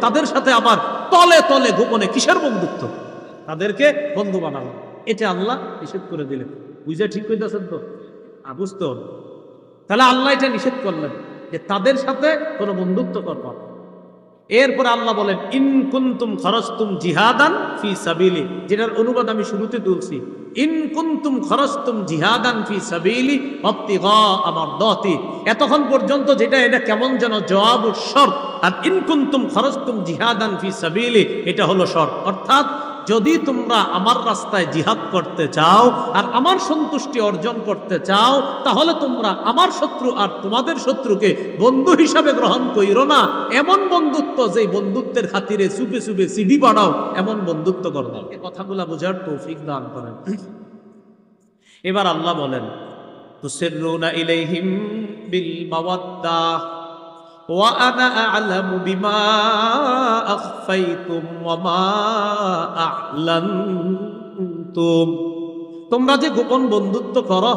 তাদের সাথে আবার তলে তলে গোপনে কিসের বন্ধুত্ব, তাদেরকে বন্ধু বানানো, এটা আল্লাহ নিষেধ করে দিলেন। বুঝে ঠিক কইতেছেন তো? বুঝতে হবে। তাহলে আল্লাহ এটা নিষেধ করলেন যে তাদের সাথে কোনো বন্ধুত্ব করবা। এরপর আল্লাহ বলেন ইন কুনতুম খরজতুম জিহাদান ফি সাবিলি, যেটার অনুবাদ আমি শুরুতে তুলছি, ইন কুনতুম খরজতুম জিহাদান ফি সাবিলি ইবতিগা মারদাতি। এতক্ষণ পর্যন্ত যেটা এটা কেমন যেন জবাব শর্ত, আর ইন কুনতুম খরজতুম জিহাদান ফি সাবিলি এটা হলো শর্ত। অর্থাৎ যদি তোমরা আমার রাস্তায় জিহাদ করতে চাও আর আমার সন্তুষ্টি অর্জন করতে চাও, তাহলে তোমরা আমার শত্রু আর তোমাদের শত্রুকে বন্ধু হিসাবে গ্রহণ কইরো না। এমন বন্ধুত্ব যে বন্ধুত্বের খাতিরে চুপে চুপে সিডি বানাও, এমন বন্ধুত্ব করো না। এই কথাগুলা বোঝার তৌফিক দান করেন। এবার আল্লাহ বলেন তুসিরুনা ইলাইহিম বিল মাওয়াদ্দাহ ওয়া আনা আ'লামু বিমা আখফাইতুম ওয়া মা আ'লানতুম। তোমরা যে গোপন বন্ধুত্ব করো,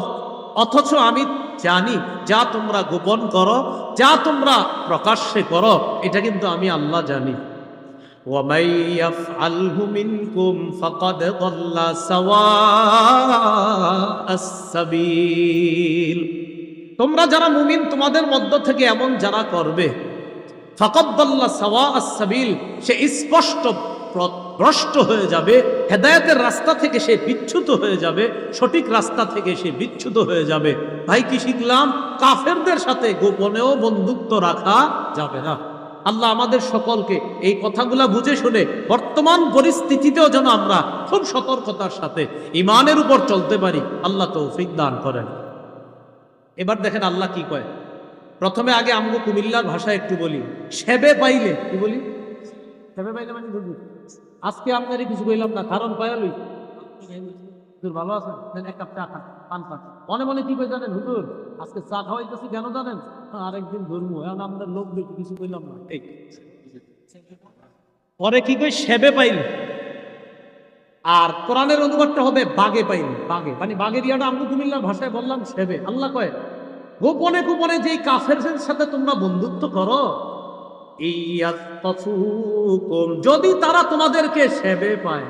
অথচ আমি জানি যা তোমরা গোপন করো, যা তোমরা প্রকাশ্যে করো, এটা কিন্তু আমি আল্লাহ জানি। ওয়া মান ইয়াফআলহু মিনকুম ফাকাদ দাল্লা সাওয়াআস সাবিল। তোমরা যারা মুমিন তোমাদের মধ্য থেকে এমন যারা করবে, ফাকাদ দাল্লা সাওয়াআস সাবিল, সে স্পষ্ট ভ্রষ্ট হয়ে যাবে, হেদায়েতের রাস্তা থেকে সে বিচ্যুত হয়ে যাবে, সঠিক রাস্তা থেকে সে বিচ্যুত হয়ে যাবে। ভাই কি শিখলাম? কাফেরদের সাথে গোপনেও বন্ধুত্ব রাখা যাবে না। আল্লাহ আমাদের সকলকে এই কথাগুলা বুঝে শুনে বর্তমান পরিস্থিতিতেও যেন আমরা খুব সতর্কতার সাথে ঈমানের উপর চলতে পারি, আল্লাহ তৌফিক দান করেন। এবার দেখেন আল্লাহ কি কয়। প্রথমে আগে আমগো কুমিল্লার ভাষায় একটু বলি, সেবে পাইলে কি বলি? সেবে পাইলে মানে বুঝি আজকে আপনারই কিছু কইলাম না, কারণ পায়ালই হুজুর ভালো আছেন, এক কাপ চা খান, পান খান। মনে মনে কি কই জানেন? হুজুর আজকে চা খাওয়াইতেছি কেন জানেন? আরেকদিন ধরবো, এখন আমাদের লোক দেখি কিছু কইলাম না। পরে কি কই? সেবে পাইলে। আর কোরআনের অনুবাদটা হবে বাগে পাইলে। বাগে মানে বাগের ইয়াটা আমগো কুমিল্লার ভাষায় বললাম সেবে। আল্লাহ কয় গোপনে গোপনে যেই কাফেরদের সাথে তোমরা বন্ধুত্ব করো, যদি তারা তোমাদেরকে সেবে পায়,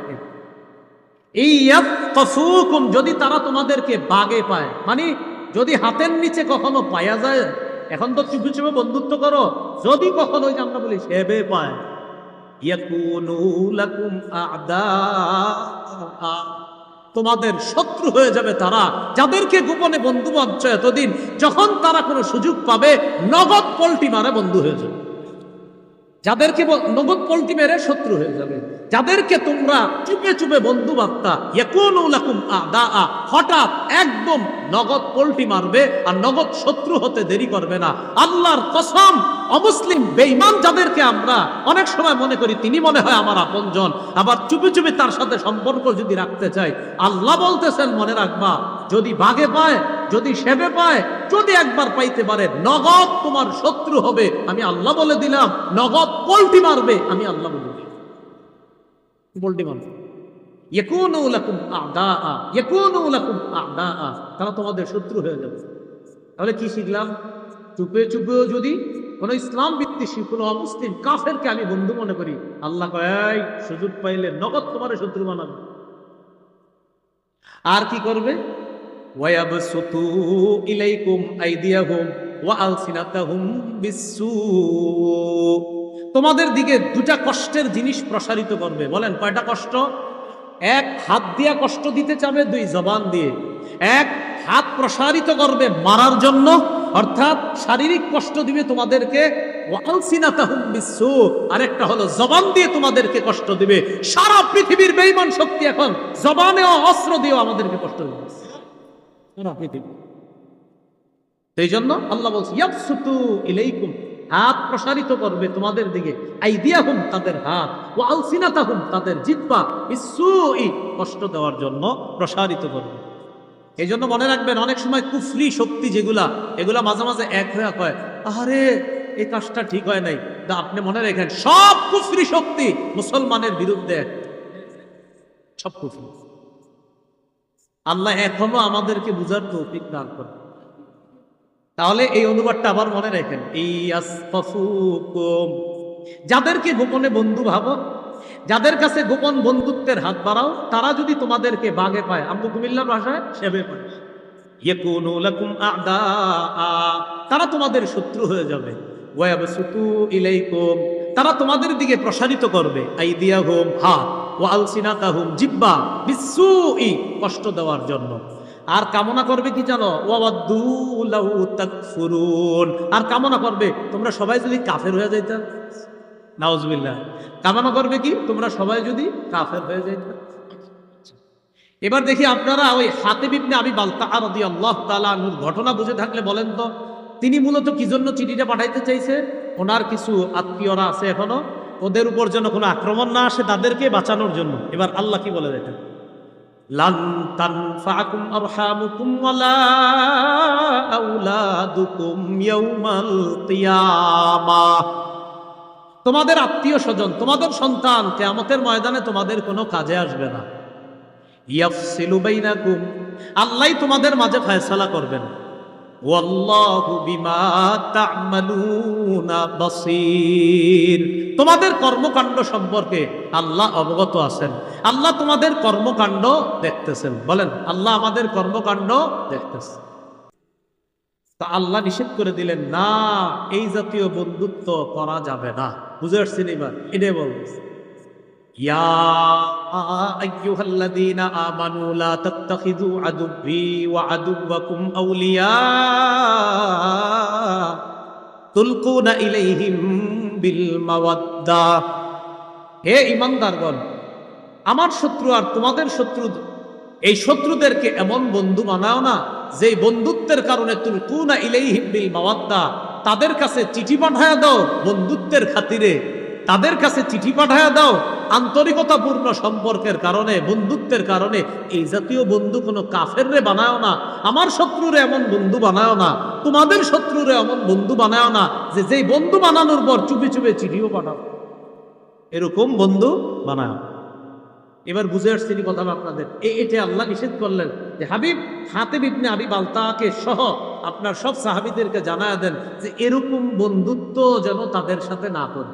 যদি তারা তোমাদেরকে বাগে পায়, মানে যদি হাতের নিচে কখনো পায়া যায়, এখন তো চুপে চুপে বন্ধুত্ব করো, যদি কখনো আমরা বলি সেবে পায়, ইয়াকুনু লাকুম আ'দা, তোমাদের শত্রু হয়ে যাবে তারা, যাদেরকে গোপনে বন্ধু ভাবছো এতদিন, যখন তারা কোনো সুযোগ পাবে নগদ পল্টি মারে বন্ধু হয়ে যাবে। যাদেরকে নগদ পল্টি মেরে শত্রু হয়ে যাবে, যাদেরকে তোমরা চুপে চুপে বন্ধু ভাবতা, ইয়াকুনু লাকুম আ'দা, হঠাৎ একদম নগদ পল্টি মারবে আর নগদ শত্রু হতে দেরি করবে না। আল্লাহর কসম, অমুসলিম বেঈমান যাদেরকে আমরা অনেক সময় মনে করি তিনি মনে হয় আমার আপনজন, আবার চুপে চুপে তার সাথে সম্পর্ক যদি রাখতে চাই, আল্লাহ বলতেছেন মনে রাখবা, যদি বাগে পায়, যদি সেবে পায়, যদি একবার পাইতে পারে, নগদ তোমার শত্রু হবে, আমি আল্লাহ বলে দিলাম। নগদ পল্টি মারবে, আমি আল্লাহ বলে দিলাম। পল্টি মারবে, ইয়াকুনু লাকুম আ'দা, ইয়াকুনু লাকুম আ'দা, তারা তোমাদের শত্রু হয়ে যাবে। তাহলে কি শিখলাম? চুপে চুপেও যদি কোন ইসলাম বিদ্বেষী কোন অমুসলিম কাফেরকে আমি বন্ধু মনে করি, আল্লাহ কয় সুযোগ পাইলে নগদ তোমার শত্রু বানাবে। আর কি করবে? ওয়ায়াবসুতু ইলাইকুম আইদিয়াহুম ওয়া আলসিনাতাহুম বিসসু, তোমাদের দিকে দুটা কষ্টের জিনিস প্রসারিত করবে। বলেন কয়টা কষ্ট? এক, হাত দিয়া কষ্ট দিতে চাবে, দুই, জবান দিয়ে। এক, হাত প্রসারিত করবে মারার জন্য, অর্থাৎ শারীরিক কষ্ট দিবে তোমাদেরকে, ওয়ালসিনাতাহুম বিসসু, আরেকটা হলো জবান দিয়ে তোমাদেরকে কষ্ট দিবে। সারা পৃথিবীর বেঈমান শক্তি এখন জবানে ও অস্ত্র দিয়েও আমাদেরকে কষ্ট দিবে, সারা পৃথিবী। সেই জন্য আল্লাহ বলছে ইয়াবসুতু ইলাইকুম, হাত প্রসারিত করবে তোমাদের দিকে, আইদিয়াহুম, তাদের হাত, ওয়া আলসিনাতাহুম, তাদের জিহ্বা, বিসসুই, কষ্ট দেওয়ার জন্য প্রসারিত করবে। এই জন্য মনে রাখবেন, অনেক সময় কুফরি শক্তি যেগুলা, এগুলা মাঝে মাঝে এক হয়ে কয় আরে এই কাজটা ঠিক হয় নাই, আপনি মনে রাখেন সব কুফরি শক্তি মুসলমানের বিরুদ্ধে, সব কুফরি। আল্লাহ এখনো আমাদেরকে বুঝার তৌফিক দান করেন। তাহলে এই অনুবাদটা আবার মনে রাখেন, ইয়াসতাফুকুম, যাদেরকে গোপনে বন্ধু ভাবো, যাদের কাছে গোপন বন্ধুত্বের হাত বাড়াও, তারা যদি তোমাদেরকে বাগে পায়, আম্মু কুমিল্লার ভাষায় সেবে পায়, ইয়াকুনু লাকুম আ'দা, তারা তোমাদের শত্রু হয়ে যাবে। ওয়া ইয়াবসুতু ইলাইকুম, তারা তোমাদের দিকে প্রসারিত করবে আইদিয়াহুম, হাত, ওয়া আলসিনাতাহুম, জিহ্বা, বিসসুই, কষ্ট দেওয়ার জন্য। আর কামনা করবে কি জানো? ওয়াওয়াদ্দু লাউ তাকফুরুন, আর কামনা করবে তোমরা সবাই যদি কাফের হয়ে যাইতা। নাউজুবিল্লাহ। কামনা করবে কি? তোমরা সবাই যদি কাফের হয়ে যাইতা। এবার দেখি আপনারা ওই হাতিব ইবনে আবি বালতাআ রাদিয়াল্লাহু তাআলা আনহুর ঘটনা বুঝে থাকলে বলেন তো, তিনি মূলত কি জন্য চিঠিটা পাঠাইতে চাইছে? ওনার কিছু আত্মীয়রা আছে এখনো, ওদের উপর যেন কোনো আক্রমণ না আসে, তাদেরকে বাঁচানোর জন্য। এবার আল্লাহ কি বলে দেখেন, লান তানফাকুম আরহামুকুম ওয়ালা আওলাদুকুম ইয়াউমাল কিয়ামাহ, তোমাদের আত্মীয় স্বজন, তোমাদের সন্তান কিয়ামতের ময়দানে তোমাদের কোনো কাজে আসবে না। ইয়াফসিলু বাইনাকুম, আল্লাহই তোমাদের মাঝে ফয়সালা করবেন। ওয়াল্লাহু বিমা তা'মালুনা বাসীর, তোমাদের কর্মকাণ্ড সম্পর্কে আল্লাহ অবগত আছেন। আল্লাহ তোমাদের কর্মকাণ্ড দেখতেছেন। বলেন, আল্লাহ আমাদের কর্মকাণ্ড দেখতেছেন। তা আল্লাহ নিষেধ করে দিলেন, না, এই জাতীয় বন্ধুত্ব করা যাবে না। বুঝে আসছেন? এবার এটাই বলছে, ইয়া আইয়ুহাল্লাযীনা আমানু লা তাত্তাখিযু আদুব্বি ওয়া আদুব্বাকুম আউলিয়া তুলকুনা ইলাইহিম বিল মাওয়াদ্দা, হে ঈমানদারগণ, আমার শত্রু আর তোমাদের শত্রু, এই শত্রুদেরকে এমন বন্ধু বানাও না যেই বন্ধুত্বের কারণে তুলকুনা ইলাইহিম বিল মাওয়াদ্দা, তাদের কাছে চিঠি পাঠায়া দাও বন্ধুত্বের খাতিরে, তাদের কাছে চিঠি পাঠায়া দাও আন্তরিকতাপূর্ণ সম্পর্কের কারণে, বন্ধুত্বের কারণে। এই জাতীয় বন্ধু কোনো কাফেররে বানায় না, আমার শত্রুরে এমন বন্ধু বানায় না, তোমাদের শত্রুরে এমন বন্ধু বানায় না যে যেই বন্ধু বানানোর পর চুপে চুপে চিঠিও পাঠাও, এরকম বন্ধু বানায়। এবার বুঝে আসছি কথাটা আপনাদের। এটা আল্লাহ নিষেধ করলেন যে হাবিব হাতিব ইবনে আবি বালতাকে সহ আপনার সব সাহাবীদেরকে জানায় দেন যে এরকম বন্ধুত্ব যেন তাদের সাথে না করে।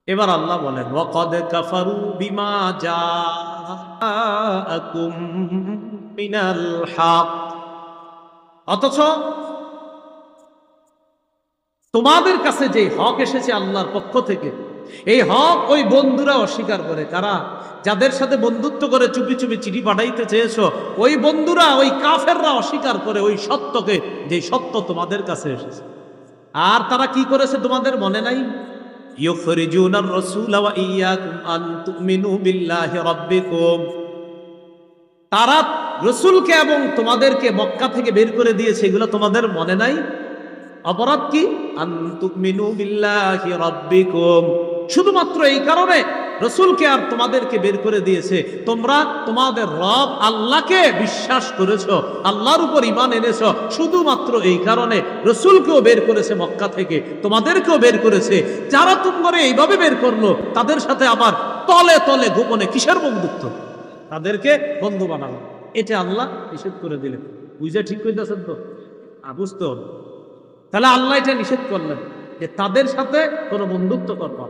এবার আল্লাহ বলেন, ওয়াকাদ কাফারু বিমা জাআকুম মিনাল হক, অথচ তোমাদের কাছে যে হক এসেছে আল্লাহর পক্ষ থেকে, এই হক ওই বন্ধুরা অস্বীকার করে। কারা? যাদের সাথে বন্ধুত্ব করে চুপি চুপি চিঠি পাঠাইতে চেয়েছো, ওই বন্ধুরা, ওই কাফেররা অস্বীকার করে ওই সত্যকে, যে সত্য তোমাদের কাছে এসেছে। আর তারা কি করেছে তোমাদের মনে নাই? ইউখরিজুনার রাসূলা ওয়া ইয়্যাকুম আন তুমিনু বিল্লাহি রাব্বিকুম, তারা রাসূলকে এবং তোমাদেরকে মক্কা থেকে বের করে দিয়েছে, এগুলো তোমাদের মনে নাই? অপরাধ কি? আন তুমিনু বিল্লাহি রাব্বিকুম, শুধুমাত্র এই কারণে রাসূলকে আর তোমাদেরকে বের করে দিয়েছে, তোমরা তোমাদের রব আল্লাহকে বিশ্বাস করেছো, আল্লাহর উপর ঈমান এনেছো, শুধুমাত্র এই কারণে রাসূলকেও বের করেছে মক্কা থেকে, তোমাদেরকেও বের করেছে। যারা তোমরা এইভাবে বের করলো, তাদের সাথে আবার তলে তলে গোপনে কিসের বন্ধুত্ব? তাদেরকে বন্ধু বানালো। এটা আল্লাহ নিষেধ করে দিলেন। বুঝে ঠিক কইতেছেন তো? বুঝতে হবে। তাহলে আল্লাহ এটা নিষেধ করলেন যে তাদের সাথে কোনো বন্ধুত্ব করবা।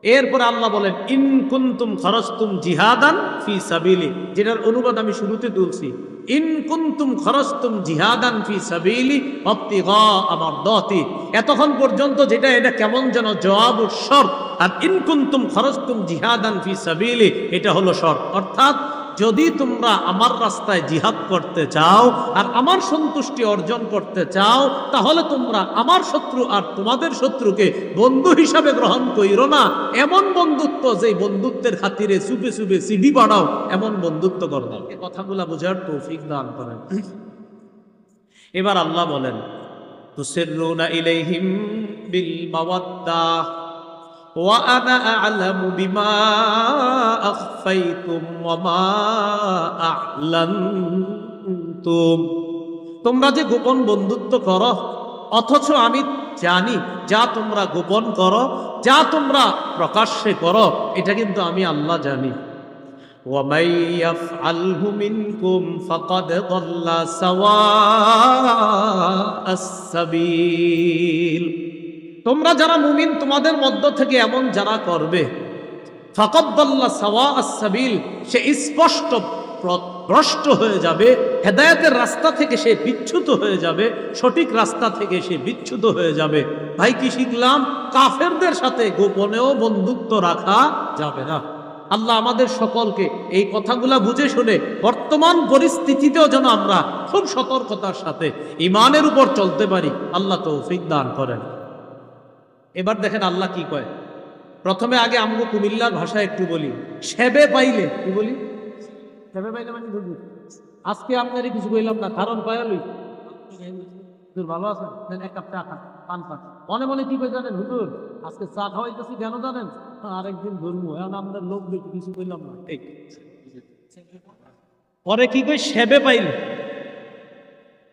এরপর আল্লাহ বলেন, ইন কুনতুম খরজতুম জিহাদান ফি সাবিলি, যেটার অনুবাদ আমি শুরুতে তুলছি, ইন কুনতুম খরজতুম জিহাদান ফি সাবিলি ইবতিগা মারদাতি, এতক্ষণ পর্যন্ত যেটা এটা কেমন যেন জবাব শর্ত, আর ইন কুনতুম খরজতুম জিহাদান ফি সাবিলি এটা হলো শর্ত। অর্থাৎ যদি তোমরা আমার রাস্তায় জিহাদ করতে চাও আর আমার সন্তুষ্টি অর্জন করতে চাও, তাহলে তোমরা আমার শত্রু আর তোমাদের শত্রুকে বন্ধু হিসাবে গ্রহণ কইরো না। এমন বন্ধুত্ব যে বন্ধুত্বের খাতিরে চুপে চুপে সিডি বানাও, এমন বন্ধুত্ব করো না। এই কথাগুলা বোঝার তৌফিক দান করেন। এবার আল্লাহ বলেন, তুসিররুনা ইলাইহিম বিল মাওয়াদ্দাহ ওয়া আনা আ'লামু বিমা আখফাইতুম ওয়া মা আ'লানতুম, তোমরা যে গোপন বন্ধুত্ব করো, অথচ আমি জানি যা তোমরা গোপন করো, যা তোমরা প্রকাশ্যে করো, এটা কিন্তু আমি আল্লাহ জানি। ওয়া মান ইয়াফআলহু মিনকুম ফাকাদ যাল্লা সাওয়াআস সাবিল, তোমরা যারা মুমিন তোমাদের মধ্য থেকে এমন যারা করবে ফাকাদ দাল্লা সাওয়াআস সাবিল, সে স্পষ্ট ভ্রষ্ট হয়ে যাবে, হেদায়েতের রাস্তা থেকে সে বিচ্যুত হয়ে যাবে, সঠিক রাস্তা থেকে সে বিচ্যুত হয়ে যাবে। ভাই কি শিখলাম? কাফেরদের সাথে গোপনেও বন্ধুত্ব রাখা যাবে না। আল্লাহ আমাদের সকলকে এই কথাগুলা বুঝে শুনে বর্তমান পরিস্থিতিতেও যেন আমরা খুব সতর্কতার সাথে ঈমানের উপর চলতে পারি, আল্লাহ তৌফিক দান করেন। এবার দেখেন আল্লাহ কি কয়। প্রথমে আগে আমগো কুমিল্লার ভাষায় একটু বলি, সেবে পাইলে কি বলি? সেবে পাইলে মানে বুঝলি আজকে আপনারই কিছু বললাম না, কারণ পায়ালই ভালো আছেন, এক কাপ চা খান, পান খান। মনে মনে কি করে জানেন, হুজুর আজকে চা খাওয়াইতেছি কেন জানেন? আরেকদিন ধর্ম, এখন আমাদের লোক বেশি কিছু বললাম না। পরে কি কই, সেবে পাইলে।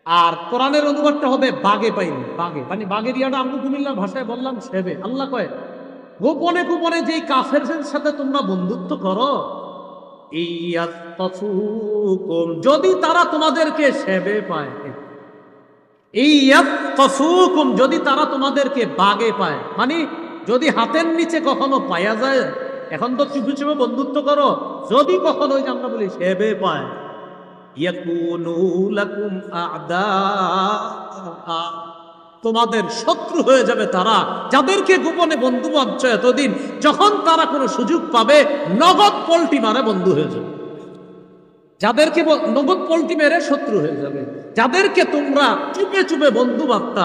আর কোরআনের অনুবাদটা হবে বাগে পাইলে। বাগে মানে বাগের ইয়াটা আমি কুমিল্লার ভাষায় বললাম সেবে। আল্লাহ কয় গোপনে গোপনে যেই কাফেরদের সাথে তোমরা বন্ধুত্ব করো, যদি তারা তোমাদেরকে সেবে পায়, যদি তারা তোমাদেরকে বাগে পায়, মানে যদি হাতের নিচে কখনো পায়া যায়, এখন তো চুপি চুপে বন্ধুত্ব করো, যদি কখনো ওই যে আমরা বলি সেবে পায়, তোমাদের শত্রু হয়ে যাবে তারা, যাদেরকে গোপনে বন্ধু ভাবছ এতদিন, যখন তারা কোনো সুযোগ পাবে নগদ পল্টি মারে বন্ধু হয়ে যাবে। যাদেরকে নগদ পল্টি মেরে শত্রু হয়ে যাবে, যাদেরকে তোমরা চুপে চুপে বন্ধু ভাবতা,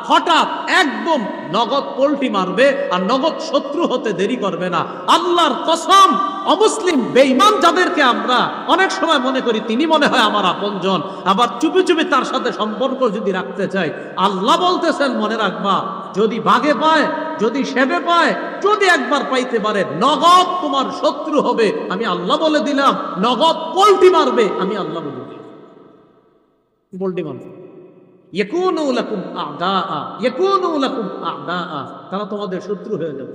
হঠাৎ একদম নগদ পল্টি মারবে আর নগদ শত্রু হতে দেরি করবে না। আল্লাহর কসম, অমুসলিম বেঈমান যাদেরকে আমরা অনেক সময় মনে করি তিনি মনে হয় আমার আপনজন, আবার চুপি চুপি তার সাথে সম্পর্ক যদি রাখতে চাই, আল্লাহ বলতেছেন মনে রাখবা, যদি বাগে পায়, যদি সেবে পায়, যদি একবার পাইতে পারে, নগদ তোমার শত্রু হবে, আমি আল্লাহ বলে দিলাম। নগদ পল্টি মারবে, আমি আল্লাহ বলে দিলাম, পল্টি মারবে। তারা তোমাদের শত্রু হয়ে যাবে।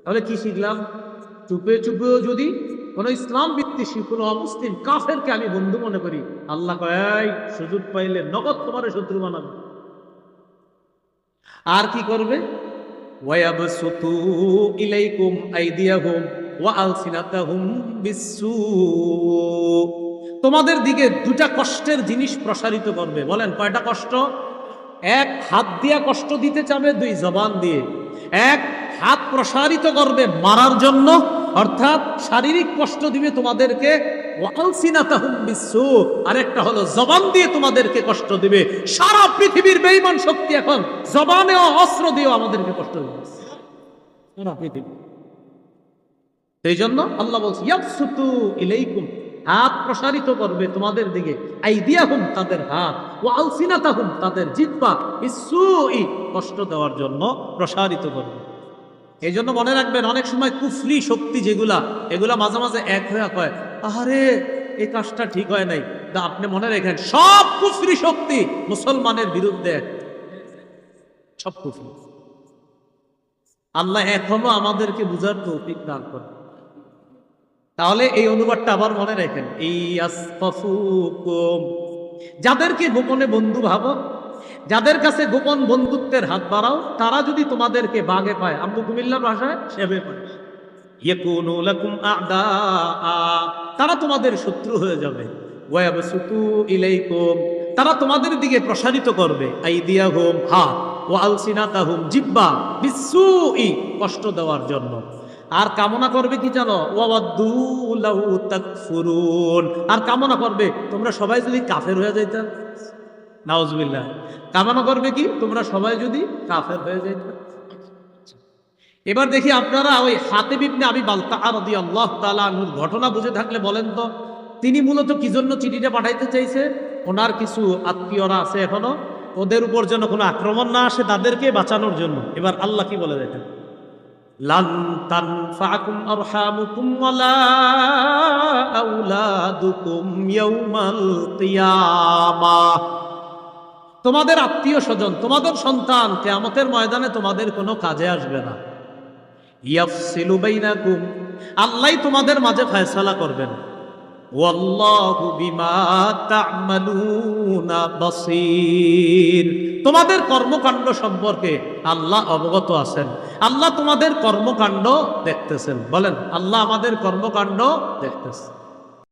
তাহলে কি শিখলাম? চুপে চুপেও যদি কোন ইসলাম বিদ্বেষী কোন অমুসলিম কাফেরকে আমি বন্ধু মনে করি, আল্লাহ কয় সুযোগ পাইলে নগদ তোমার শত্রু বানাবে। আর কি করবে? ওয়ায়াবসুতু ইলাইকুম আইদিয়াহুম ওয়া আলসিনাতাহুম বিসসু, তোমাদের দিকে দুটা কষ্টের জিনিস প্রসারিত করবে। বলেন কয়টা কষ্ট? এক, হাত দিয়া কষ্ট দিতে চাবে, দুই, জবান দিয়ে। এক, হাত প্রসারিত করবে মারার জন্য, অর্থাৎ শারীরিক কষ্ট দিবে তোমাদেরকে, ওয়ালসিনাতাহুম বিসসু, আরেকটা হলো জবান দিয়ে তোমাদেরকে কষ্ট দিবে। সারা পৃথিবীর বেঈমান শক্তি এখন জবানেও অস্ত্র দিয়েও আমাদেরকে কষ্ট দিবে, সারা পৃথিবী। সেই জন্য আল্লাহ বলছে ইয়াবসুতু ইলাইকুম, হাত প্রসারিত করবে তোমাদের দিকে, আইদিয়াহুম তাদের হাত, ওয়া আলসিনাতাহুম তাদের জিহ্বা, বিসসুই কষ্ট দেওয়ার জন্য প্রসারিত করবে। এই জন্য মনে রাখবেন, অনেক সময় কুফরি শক্তি যেগুলা, এগুলা মাঝে মাঝে এক হয়ে কয় আরে এই কাজটা ঠিক হয় নাই, তা আপনি মনে রাখেন সব কুফরি শক্তি মুসলমানের বিরুদ্ধে, সব কুফরি। আল্লাহ এখনো আমাদেরকে বুঝার তৌফিক দান করেন। তাহলে এই অনুবাদটা আবার মনে রাখেন, যাদেরকে গোপনে বন্ধু ভাবো, যাদের কাছে গোপন বন্ধুত্বের হাত বাড়াও, তারা যদি তোমাদেরকে বাগে পায়, আমগো কুমিল্লার ভাষায় সেবে পায়, ইয়াকুনু লাকুম আ'দা, তারা তোমাদের শত্রু হয়ে যাবে। ওয়ায়াবসুতু ইলাইকুম, তারা তোমাদের দিকে প্রসারিত করবে, আইদিয়াহুম হাত, ওয়া আলসিনাতাহুম জিহ্বা, বিসসুই কষ্ট দেওয়ার জন্য। আর কামনা করবে কি জানো? ওয়াওয়াদ্দু লাউ তাকফুরুন, আর কামনা করবে তোমরা সবাই যদি কাফের হয়ে যাইতা। নাউজুবিল্লাহ। কামনা করবে কি? তোমরা সবাই যদি কাফের হয়ে যাইতা। এবার দেখি আপনারা ওই হাতিব ইবনে আবি বালতাআ রাদিয়াল্লাহু তাআলা আনহুর ঘটনা বুঝে থাকলে বলেন তো, তিনি মূলত কি জন্য চিঠিটা পাঠাইতে চাইছে? ওনার কিছু আত্মীয়রা আছে এখনো, ওদের উপর যেন কোনো আক্রমণ না আসে, তাদেরকে বাঁচানোর জন্য। এবার আল্লাহ কি বলে দেখেন, লান তানফাকুম আরহামুকুম ওয়ালা আওলাদুকুম ইয়াউমাল কিয়ামাহ, তোমাদের আত্মীয় স্বজন, তোমাদের সন্তান কিয়ামতের ময়দানে তোমাদের কোনো কাজে আসবে না। ইয়াফসিলু বাইনাকুম, আল্লাহ তোমাদের মাঝে ফয়সালা করবেন। ওয়াল্লাহু বিমা তা'মালুনা বাসীর। তোমাদের কর্মকাণ্ড সম্পর্কে আল্লাহ অবগত আছেন। আল্লাহ তোমাদের কর্মকাণ্ড দেখতেছেন। বলেন, আল্লাহ আমাদের কর্মকাণ্ড দেখতেছেন।